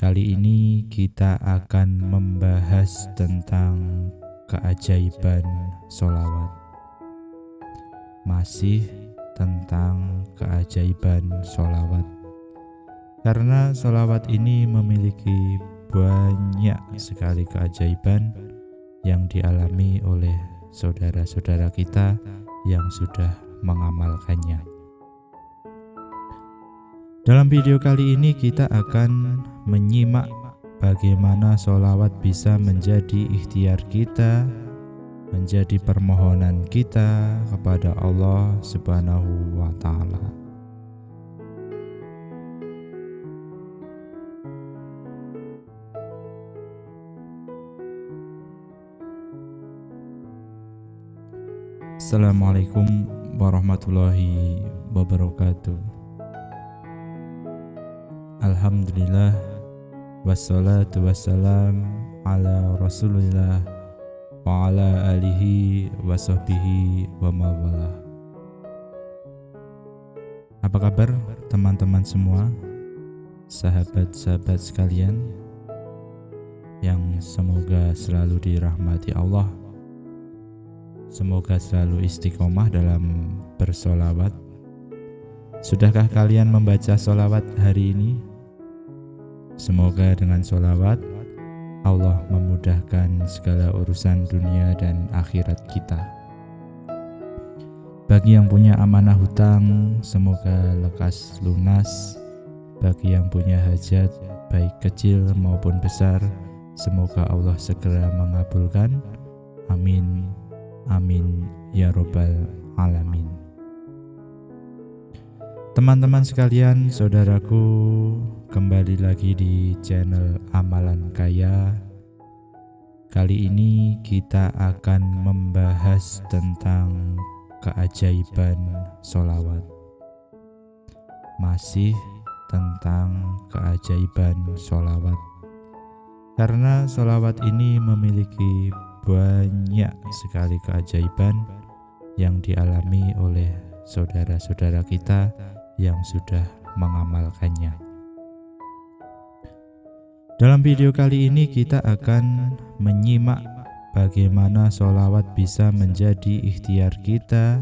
Kali ini kita akan membahas tentang keajaiban sholawat. Masih tentang keajaiban sholawat. Karena sholawat ini memiliki banyak sekali keajaiban yang dialami oleh saudara-saudara kita yang sudah mengamalkannya. Dalam video kali ini kita akan menyimak bagaimana sholawat bisa menjadi ikhtiar kita, menjadi permohonan kita kepada Allah Subhanahu wa Ta'ala. Assalamualaikum warahmatullahi wabarakatuh. Alhamdulillah, wassalatu wassalam ala rasulillah wa ala alihi wa sahbihi wa mawala. Apa kabar teman-teman semua, sahabat-sahabat sekalian yang semoga selalu dirahmati Allah, semoga selalu istiqomah dalam bersolawat. Sudahkah kalian membaca solawat hari ini? Semoga dengan solawat Allah memudahkan segala urusan dunia dan akhirat kita. Bagi yang punya amanah hutang, semoga lekas lunas. Bagi yang punya hajat, baik kecil maupun besar, semoga Allah segera mengabulkan. Amin, amin, ya robbal alamin. Teman-teman sekalian, saudaraku, kembali lagi di channel Amalan Kaya. Kali ini kita akan membahas tentang keajaiban sholawat. Masih tentang keajaiban sholawat. Karena sholawat ini memiliki banyak sekali keajaiban yang dialami oleh saudara-saudara kita yang sudah mengamalkannya. Dalam video kali ini kita akan menyimak bagaimana sholawat bisa menjadi ikhtiar kita,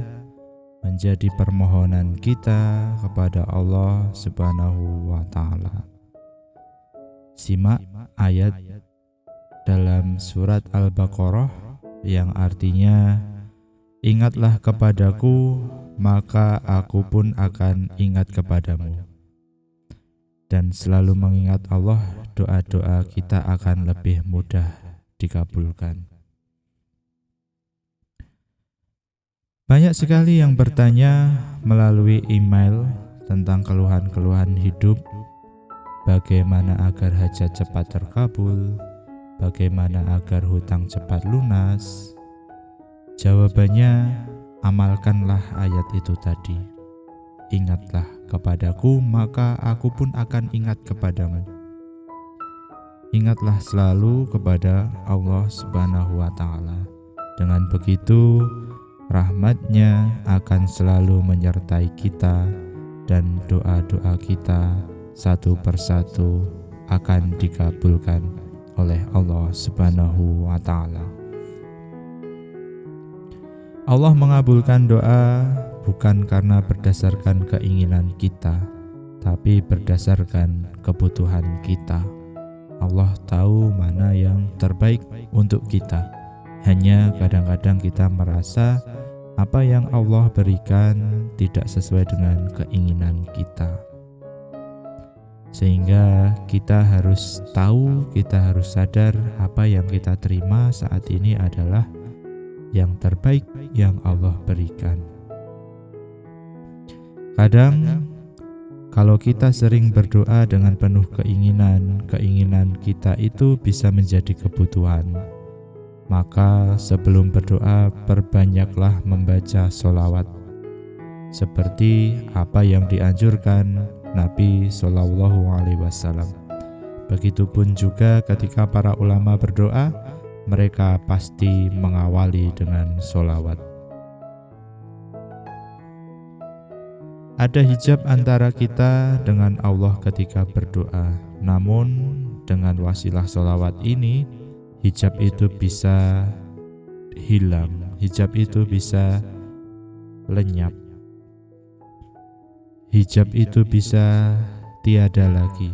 menjadi permohonan kita kepada Allah Subhanahu wa Ta'ala. Simak ayat dalam surat Al-Baqarah yang artinya, "Ingatlah kepadaku, maka aku pun akan ingat kepadamu." Dan selalu mengingat Allah, doa-doa kita akan lebih mudah dikabulkan. Banyak sekali yang bertanya melalui email tentang keluhan-keluhan hidup, bagaimana agar hajat cepat terkabul, bagaimana agar hutang cepat lunas. Jawabannya, amalkanlah ayat itu tadi. Ingatlah kepadaku, maka aku pun akan ingat kepadamu. Ingatlah selalu kepada Allah Subhanahu wa Ta'ala. Dengan begitu, rahmat-Nya akan selalu menyertai kita dan doa-doa kita satu persatu akan dikabulkan oleh Allah Subhanahu wa Ta'ala. Allah mengabulkan doa bukan karena berdasarkan keinginan kita, tapi berdasarkan kebutuhan kita. Allah tahu mana yang terbaik untuk kita. Hanya kadang-kadang kita merasa apa yang Allah berikan tidak sesuai dengan keinginan kita. Sehingga kita harus tahu, kita harus sadar apa yang kita terima saat ini adalah yang terbaik yang Allah berikan. Kadang kalau kita sering berdoa dengan penuh keinginan kita itu bisa menjadi kebutuhan. Maka sebelum berdoa, perbanyaklah membaca sholawat, seperti apa yang dianjurkan Nabi SAW. Begitupun juga ketika para ulama berdoa, mereka pasti mengawali dengan sholawat. Ada hijab antara kita dengan Allah ketika berdoa. Namun dengan wasilah sholawat ini, hijab itu bisa hilang, hijab itu bisa lenyap, hijab itu bisa tiada lagi.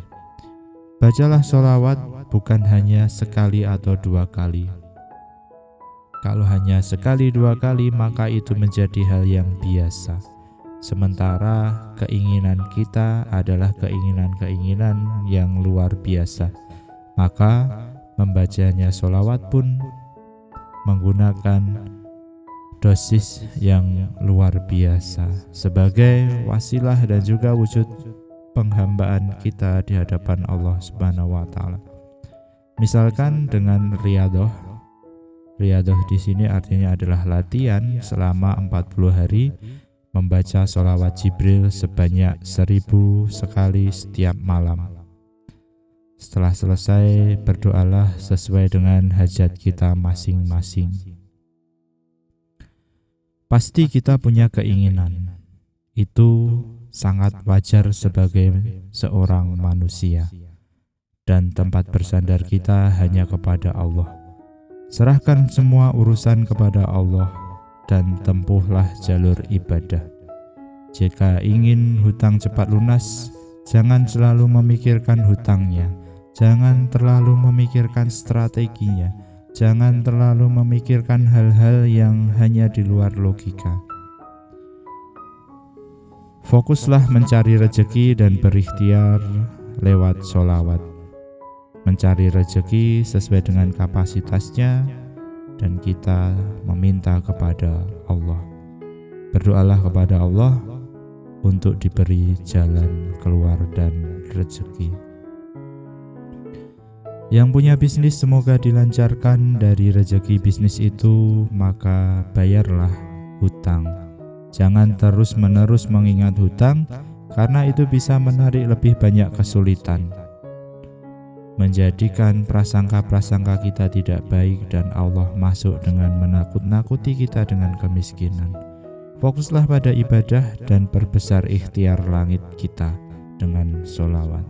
Bacalah sholawat bukan hanya sekali atau 2 kali. Kalau hanya sekali 2 kali, maka itu menjadi hal yang biasa. Sementara keinginan kita adalah keinginan-keinginan yang luar biasa, maka membacanya sholawat pun menggunakan dosis yang luar biasa sebagai wasilah dan juga wujud penghambaan kita di hadapan Allah Subhanahu wa taala. Misalkan dengan riyadhah. Riyadhah di sini artinya adalah latihan selama 40 hari membaca sholawat Jibril sebanyak 1000 sekali setiap malam. Setelah selesai, berdoalah sesuai dengan hajat kita masing-masing. Pasti kita punya keinginan. Itu sangat wajar sebagai seorang manusia. Dan tempat bersandar kita hanya kepada Allah. Serahkan semua urusan kepada Allah dan tempuhlah jalur ibadah. Jika ingin hutang cepat lunas, jangan selalu memikirkan hutangnya. Jangan terlalu memikirkan strateginya. Jangan terlalu memikirkan hal-hal yang hanya di luar logika. Fokuslah mencari rezeki dan berikhtiar lewat sholawat. Mencari rezeki sesuai dengan kapasitasnya, dan kita meminta kepada Allah. Berdoalah kepada Allah untuk diberi jalan keluar dan rezeki. Yang punya bisnis semoga dilancarkan dari rezeki bisnis itu, maka bayarlah hutang. Jangan terus-menerus mengingat hutang, karena itu bisa menarik lebih banyak kesulitan, menjadikan prasangka-prasangka kita tidak baik, dan Allah masuk dengan menakut-nakuti kita dengan kemiskinan. Fokuslah pada ibadah dan perbesar ikhtiar langit kita dengan sholawat.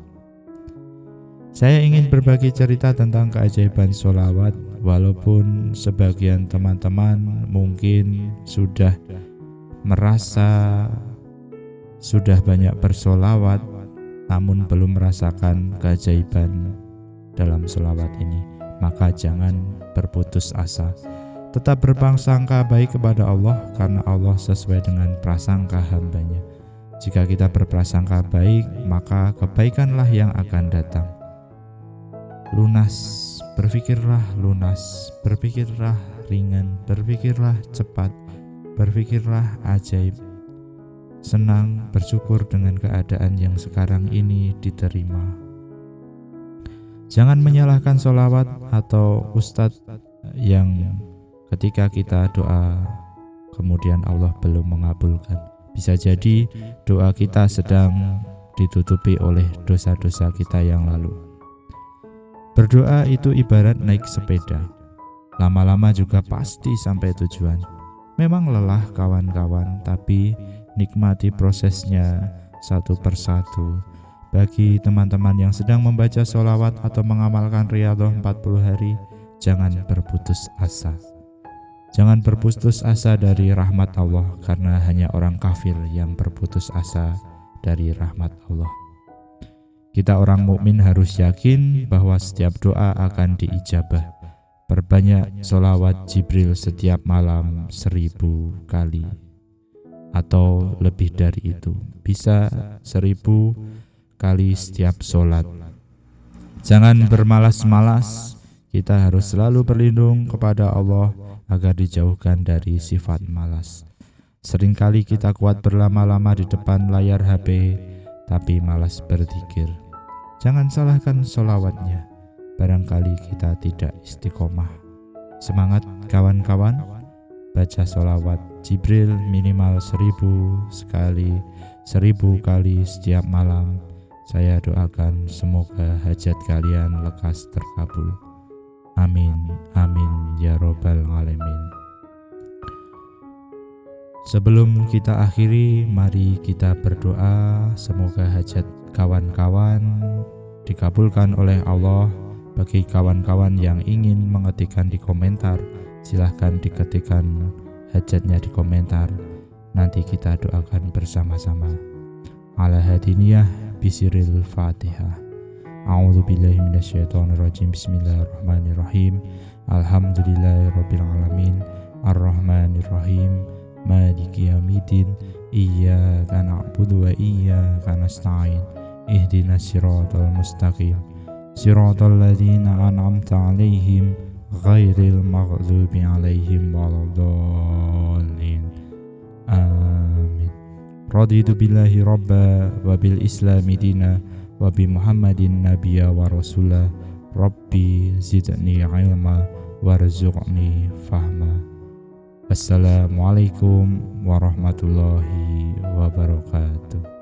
Saya ingin berbagi cerita tentang keajaiban sholawat, walaupun sebagian teman-teman mungkin sudah merasa sudah banyak bersolawat, namun belum merasakan keajaiban dalam sholawat ini. Maka jangan berputus asa. Tetap berprasangka baik kepada Allah, karena Allah sesuai dengan prasangka hambanya. Jika kita berprasangka baik, maka kebaikanlah yang akan datang. Lunas, berpikirlah lunas, berpikirlah ringan, berpikirlah cepat, berpikirlah ajaib. Senang, bersyukur dengan keadaan yang sekarang ini diterima. Jangan menyalahkan sholawat atau ustadz yang ketika kita doa kemudian Allah belum mengabulkan. Bisa jadi doa kita sedang ditutupi oleh dosa-dosa kita yang lalu. Berdoa itu ibarat naik sepeda. Lama-lama juga pasti sampai tujuan. Memang lelah kawan-kawan, tapi nikmati prosesnya satu persatu. Bagi teman-teman yang sedang membaca sholawat atau mengamalkan riyadhah 40 hari, jangan berputus asa. Jangan berputus asa dari rahmat Allah, karena hanya orang kafir yang berputus asa dari rahmat Allah. Kita orang mukmin harus yakin bahwa setiap doa akan diijabah. Perbanyak sholawat Jibril setiap malam 1000 kali atau lebih dari itu. Bisa 1000 kali setiap sholat. Jangan bermalas-malas. Kita harus selalu berlindung kepada Allah agar dijauhkan dari sifat malas. Seringkali kita kuat berlama-lama di depan layar HP, tapi malas berzikir. Jangan salahkan sholawatnya, barangkali kita tidak istiqomah. Semangat kawan-kawan, baca sholawat Jibril minimal 1000 sekali, 1000 kali setiap malam. Saya doakan semoga hajat kalian lekas terkabul. Amin, amin ya robbal alamin. Sebelum kita akhiri, mari kita berdoa semoga hajat kawan-kawan dikabulkan oleh Allah. Bagi kawan-kawan yang ingin mengetikkan di komentar, silahkan diketikkan hajatnya di komentar. Nanti kita doakan bersama-sama. Ala hadiniyah bisiril Fatihah. A'udzu billahi minasyaitonir rajim. Bismillahirrahmanirrahim. Alhamdulillahirabbil alamin. Arrahmanir rahim. Maliki yaumiddin. Iyyaka na'budu wa iyyaka nasta'in. Ihdinas siratal mustaqim. Siratal ladzina an'amta 'alaihim ghairil maghdubi 'alaihim waladdallin. Amin. Raditu billahi rabba wa bil islami dina wa bi Muhammadin nabiyya wa rasula. Rabbi zidni ilma warzuqni fahma. Wassalamualaikum warahmatullahi wabarakatuh.